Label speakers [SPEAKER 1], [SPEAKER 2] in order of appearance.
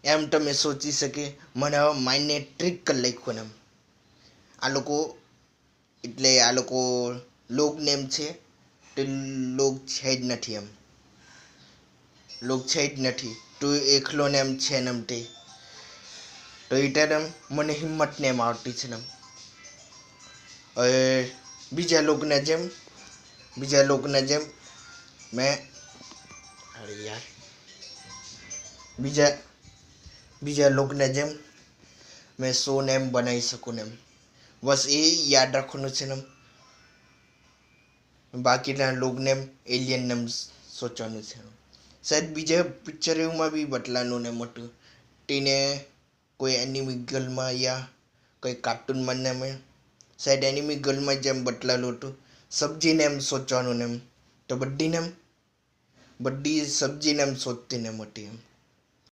[SPEAKER 1] એમ તમે સોચી શકે મને હવે માઇન્ડને ટ્રીક કરી નાખ્યું ને એમ. આ લોકો એટલે આ લોકો લોક નેમ છે તે લોક છે જ નથી એમ. લોક છે જ નથી તો એકલો ને એમ છે ને એમ તે તો એટલે એમ મને હિંમત ને એમ આવતી છે ને એમ. હવે બીજા લોકોને જેમ મેં અરે યાર બીજા લોકોને જેમ મેં શો ને એમ બનાવી શકું ને એમ. બસ એ યાદ રાખવાનું છે ને બાકીના લોકોને એમ એલિયન ને એમ સોચવાનું છે. શાયદ બીજા પિક્ચર એવુંમાં બી બદલાનું ને મોટું તેને કોઈ એનિમી ગર્લમાં યા કોઈ કાર્ટૂનમાં ને મેં શાયદ એનિમી ગર્લમાં જેમ બદલાલું હતું સબ્જીને એમ સોચવાનું ને એમ તો બધી સબ્જીને એમ શોધતી ને મોટી એમ.